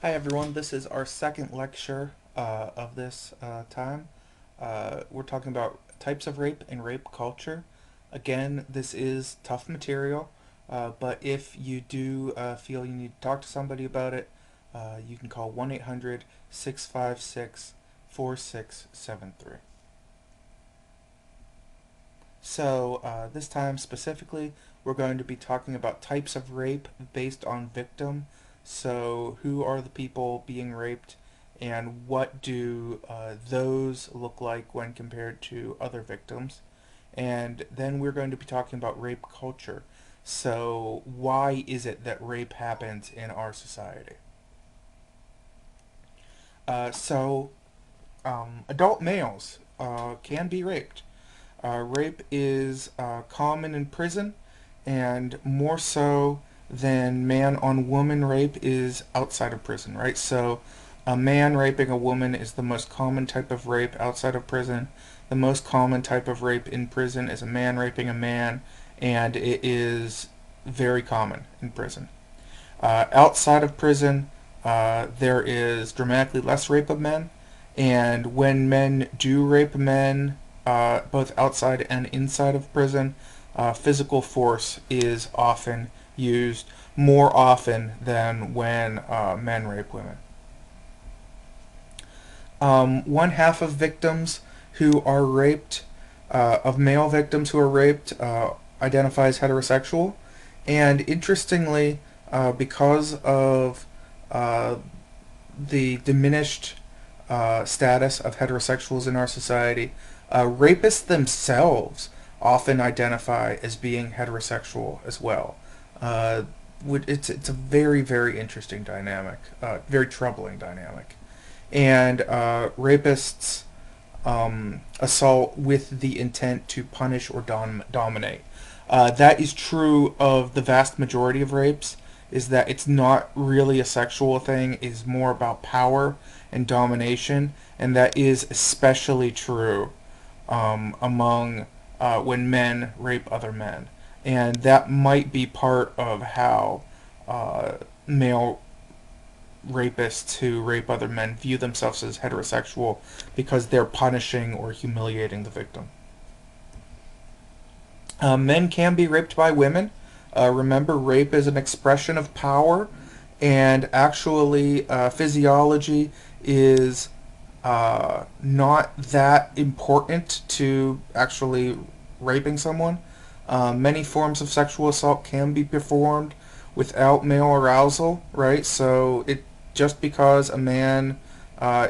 Hi everyone, this is our second lecture of this time. We're talking about types of rape and rape culture. Again, this is tough material, but if you do feel you need to talk to somebody about it, you can call 1-800-656-4673. So this time specifically, we're going to be talking about types of rape based on victim. So who are the people being raped, and what do those look like when compared to other victims? And then we're going to be talking about rape culture. So why is it that rape happens in our society? Adult males can be raped. Rape is common in prison, and more so than man on woman rape is outside of prison, right? So, a man raping a woman is the most common type of rape outside of prison. The most common type of rape in prison is a man raping a man, and it is very common in prison. Outside of prison, there is dramatically less rape of men, and when men do rape men, both outside and inside of prison, physical force is often used more often than when men rape women. One half of victims who are raped, of male victims who are raped, identifies heterosexual. And interestingly, because of uh, the diminished status of heterosexuals in our society, rapists themselves often identify as being heterosexual as well. Uh, it's a very interesting dynamic, very troubling dynamic, and rapists assault with the intent to punish or dominate. That is true of the vast majority of rapes. Is that it's not really a sexual thing; is more about power and domination, and that is especially true among when men rape other men, and that might be part of how male rapists who rape other men view themselves as heterosexual because they're punishing or humiliating the victim. Men can be raped by women. Remember, rape is an expression of power, and actually, physiology is not that important to actually raping someone. Many forms of sexual assault can be performed without male arousal, right? So it just because a man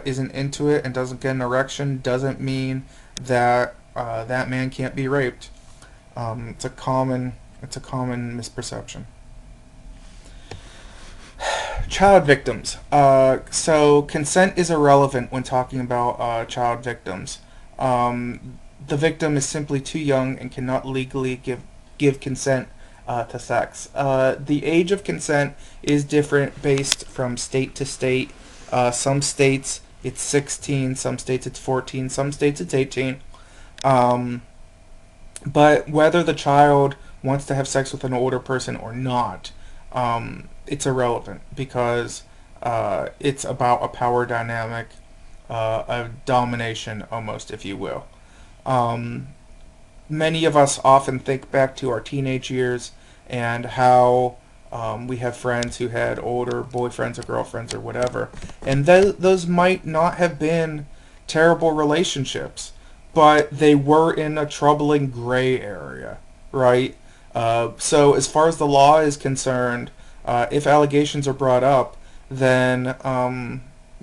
isn't into it and doesn't get an erection doesn't mean that that man can't be raped. It's a common misperception. Child victims. So consent is irrelevant when talking about child victims. The victim is simply too young and cannot legally give consent to sex. The age of consent is different based from state to state. Some states it's 16, some states it's 14, some states it's 18. Um, but whether the child wants to have sex with an older person or not, it's irrelevant because it's about a power dynamic, a domination almost, if you will. Um, Many of us often think back to our teenage years and how we have friends who had older boyfriends or girlfriends or whatever, and those might not have been terrible relationships, but they were in a troubling gray area, right? So as far as the law is concerned, if allegations are brought up, then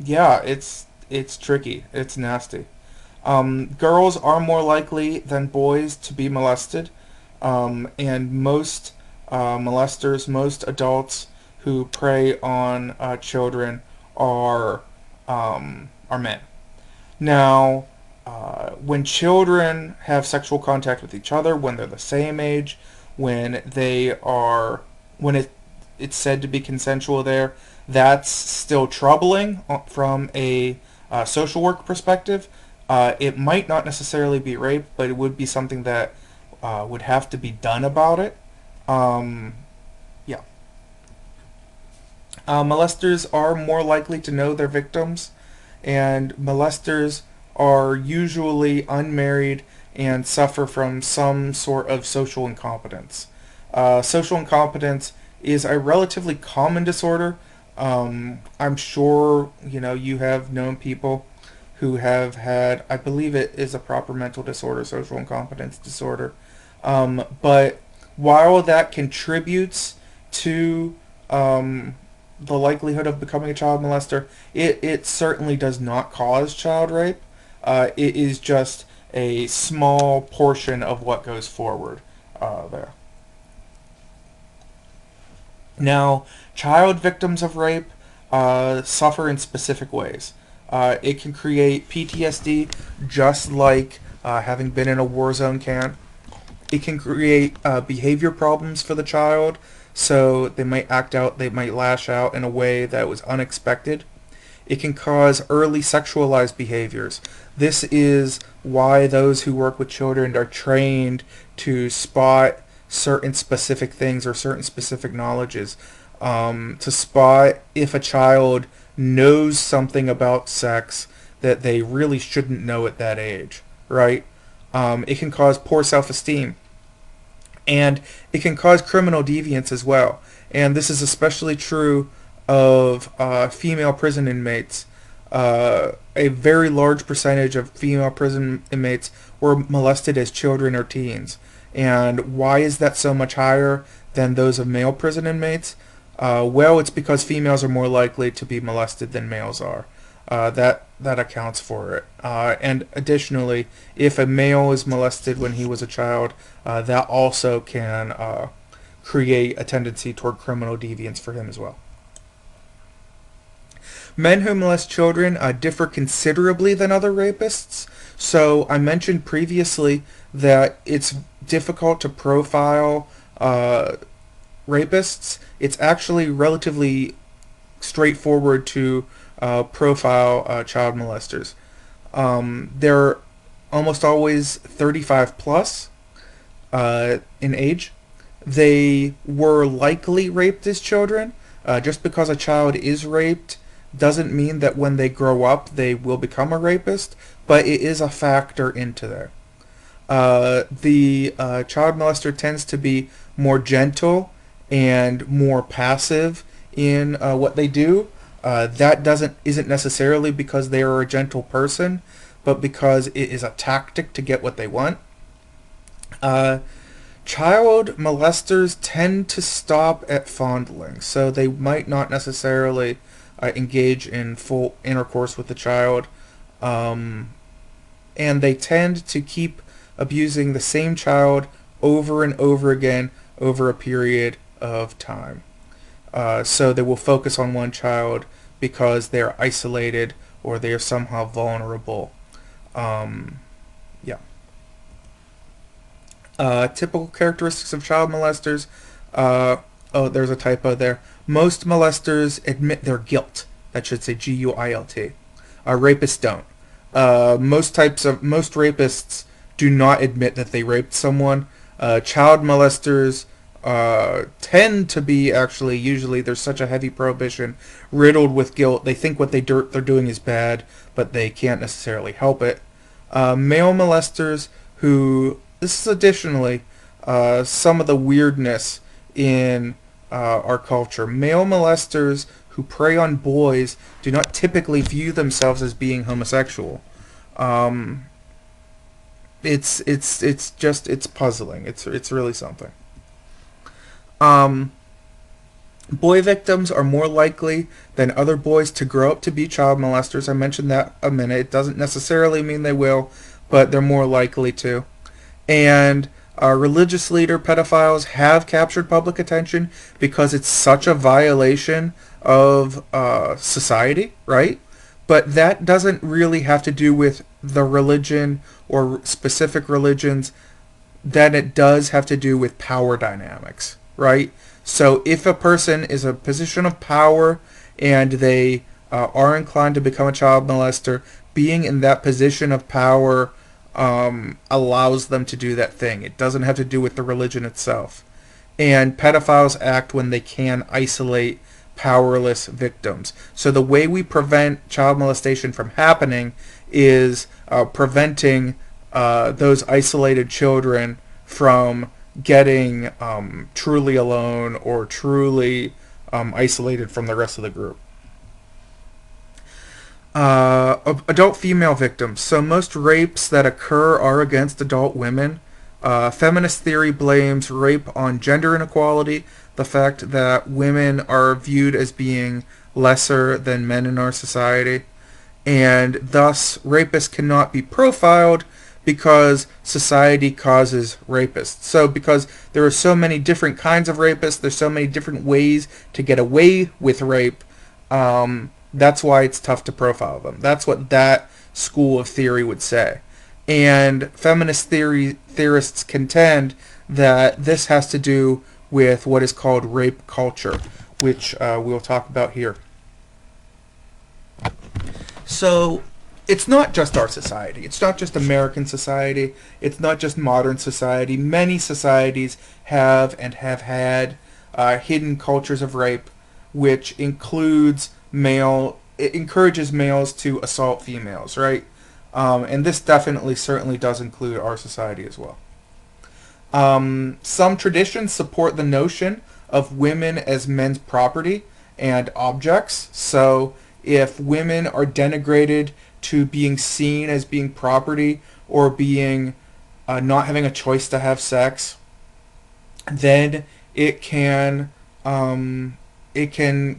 yeah, it's tricky. It's nasty. Girls are more likely than boys to be molested, and most molesters, most adults who prey on children are men. Now, when children have sexual contact with each other, when they're the same age, when they are, when it's said to be consensual there, that's still troubling from a social work perspective. It might not necessarily be rape, but it would be something that would have to be done about it. Um, yeah. Molesters are more likely to know their victims, and molesters are usually unmarried and suffer from some sort of social incompetence. Social incompetence is a relatively common disorder. I'm sure you have known people who have had, I believe it is a proper mental disorder, social incompetence disorder. But while that contributes to the likelihood of becoming a child molester, it certainly does not cause child rape. It is just a small portion of what goes forward there. Now, child victims of rape suffer in specific ways. It can create PTSD, just like having been in a war zone can. It can create behavior problems for the child, so they might act out, they might lash out in a way that was unexpected. It can cause early sexualized behaviors. This is why those who work with children are trained to spot certain specific things or certain specific knowledges. To spot if a child knows something about sex that they really shouldn't know at that age, right? It can cause poor self-esteem. And it can cause criminal deviance as well. And this is especially true of female prison inmates. A very large percentage of female prison inmates were molested as children or teens. And why is that so much higher than those of male prison inmates? Well, it's because females are more likely to be molested than males are. That accounts for it. And additionally, if a male is molested when he was a child, that also can create a tendency toward criminal deviance for him as well. Men who molest children differ considerably than other rapists. So I mentioned previously that it's difficult to profile rapists. It's actually relatively straightforward to profile child molesters. They're almost always 35 plus in age. They were likely raped as children. Just because a child is raped doesn't mean that when they grow up they will become a rapist, but it is a factor into there. The child molester tends to be more gentle and more passive in what they do. That isn't necessarily because they are a gentle person, but because it is a tactic to get what they want. Child molesters tend to stop at fondling, so they might not necessarily engage in full intercourse with the child, and they tend to keep abusing the same child over and over again over a period of time. So they will focus on one child because they're isolated or they are somehow vulnerable. Yeah. Typical characteristics of child molesters. Oh, there's a typo there. Most molesters admit their guilt. That should say Guilt. Rapists don't. Most rapists do not admit that they raped someone. Child molesters tend to be usually there's such a heavy prohibition, riddled with guilt. They think what they're doing is bad, but they can't necessarily help it. Male molesters this is additionally some of the weirdness in our culture. Male molesters who prey on boys do not typically view themselves as being homosexual. It's puzzling. It's really something. Boy victims are more likely than other boys to grow up to be child molesters. I mentioned that a minute. It doesn't necessarily mean they will, but they're more likely to. And religious leader pedophiles have captured public attention because it's such a violation of society, right? But that doesn't really have to do with the religion or specific religions. That it does have to do with power dynamics, right? So if a person is in a position of power and they are inclined to become a child molester, being in that position of power allows them to do that thing. It doesn't have to do with the religion itself. And pedophiles act when they can isolate powerless victims. So the way we prevent child molestation from happening is preventing those isolated children from getting truly alone or truly isolated from the rest of the group. Adult female victims. So most rapes that occur are against adult women. Feminist theory blames rape on gender inequality, the fact that women are viewed as being lesser than men in our society, and thus rapists cannot be profiled because society causes rapists. So because there are so many different kinds of rapists, there's so many different ways to get away with rape, that's why it's tough to profile them. That's what that school of theory would say. And feminist theorists contend that this has to do with what is called rape culture, which we'll talk about here. So it's not just our society. It's not just American society. It's not just modern society. Many societies have and have had hidden cultures of rape, which includes it encourages males to assault females, right? And this certainly does include our society as well. Some traditions support the notion of women as men's property and objects. So if women are denigrated to being seen as being property or being not having a choice to have sex, then it can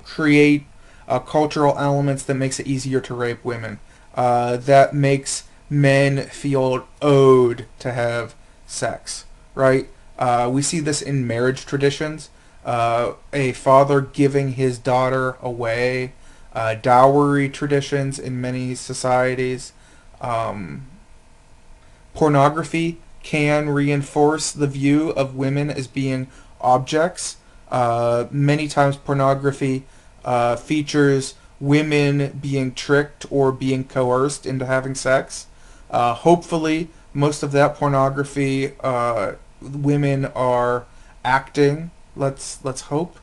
create cultural elements that makes it easier to rape women. That makes men feel owed to have sex, right? We see this in marriage traditions. A father giving his daughter away, dowry traditions in many societies. Pornography can reinforce the view of women as being objects. Many times pornography features women being tricked or being coerced into having sex. Hopefully, most of that pornography, women are acting. Let's hope.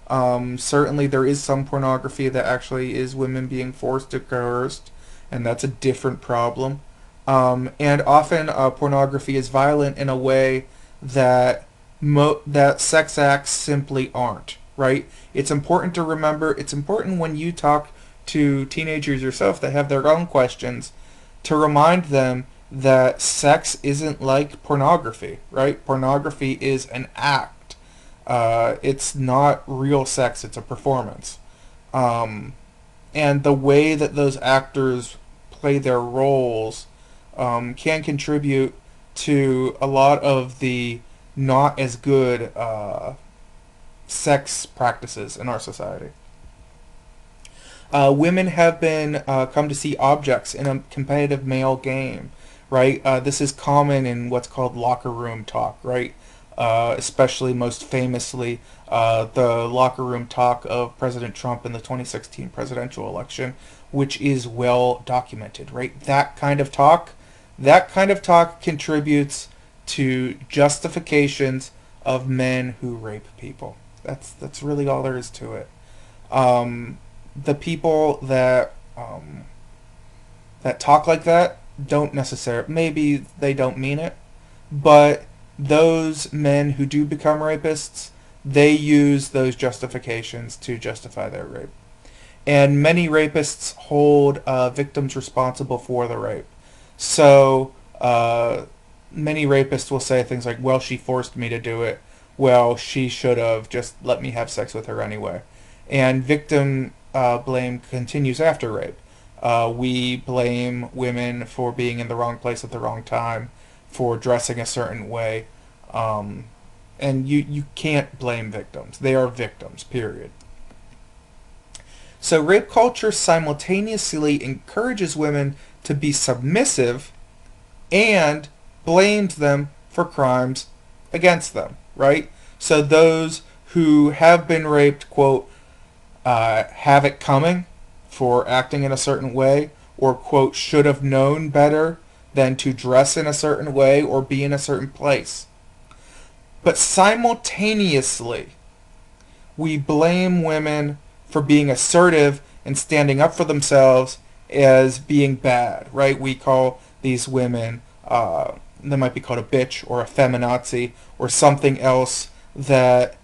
Certainly, there is some pornography that actually is women being forced or coerced, and that's a different problem. And often, pornography is violent in a way that that sex acts simply aren't. Right? It's important to remember. It's important when you talk to teenagers yourself that have their own questions, to remind them that sex isn't like pornography, right? Pornography is an act. It's not real sex, it's a performance. And the way that those actors play their roles can contribute to a lot of the not as good sex practices in our society. Women have been come to see objects in a competitive male game, right? This is common in what's called locker room talk, right? Especially most famously the locker room talk of President Trump in the 2016 presidential election, which is well documented, right? That kind of talk contributes to justifications of men who rape people. That's really all there is to it. The people that talk like that don't necessarily, maybe they don't mean it, but those men who do become rapists, they use those justifications to justify their rape. And many rapists hold victims responsible for the rape. So many rapists will say things like, well, she forced me to do it. Well, she should have just let me have sex with her anyway. And victim blame continues after rape. We blame women for being in the wrong place at the wrong time, for dressing a certain way. And you can't blame victims. They are victims, period. So rape culture simultaneously encourages women to be submissive and blames them for crimes against them, right? So those who have been raped, quote, have it coming for acting in a certain way, or, quote, should have known better than to dress in a certain way or be in a certain place. But simultaneously, we blame women for being assertive and standing up for themselves as being bad, right? We call these women, they might be called a bitch or a feminazi or something else that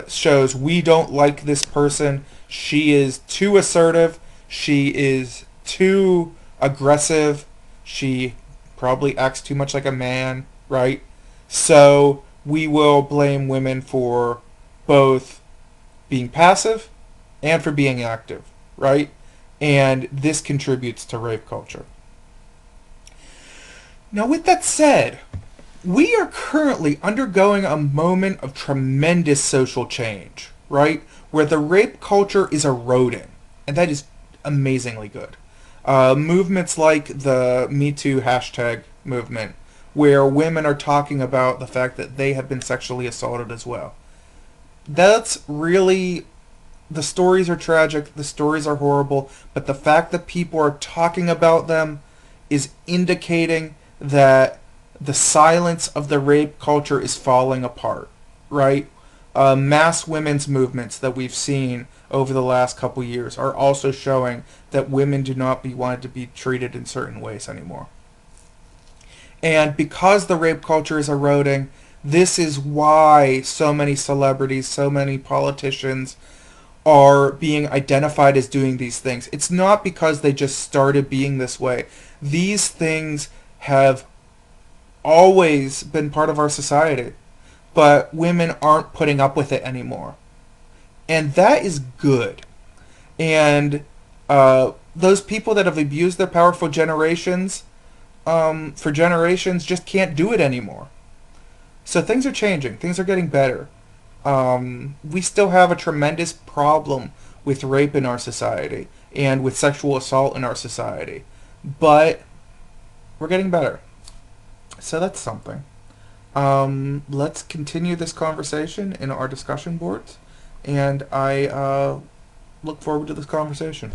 shows we don't like this person. She is too assertive. She is too aggressive. She probably acts too much like a man, right? So we will blame women for both being passive and for being active, right? And this contributes to rape culture. Now, with that said, we are currently undergoing a moment of tremendous social change, right? Where the rape culture is eroding. And that is amazingly good. Movements like the Me Too hashtag movement, where women are talking about the fact that they have been sexually assaulted as well. That's really, the stories are tragic, the stories are horrible, but the fact that people are talking about them is indicating that the silence of the rape culture is falling apart, right? Mass women's movements that we've seen over the last couple years are also showing that women do not be wanted to be treated in certain ways anymore. And because the rape culture is eroding, this is why so many celebrities, so many politicians are being identified as doing these things. It's not because they just started being this way. These things have always been part of our society, but women aren't putting up with it anymore. And that is good. And those people that have abused their power for generations just can't do it anymore. So things are changing. Things are getting better. We still have a tremendous problem with rape in our society and with sexual assault in our society. But we're getting better. So that's something. Let's continue this conversation in our discussion boards. And I look forward to this conversation.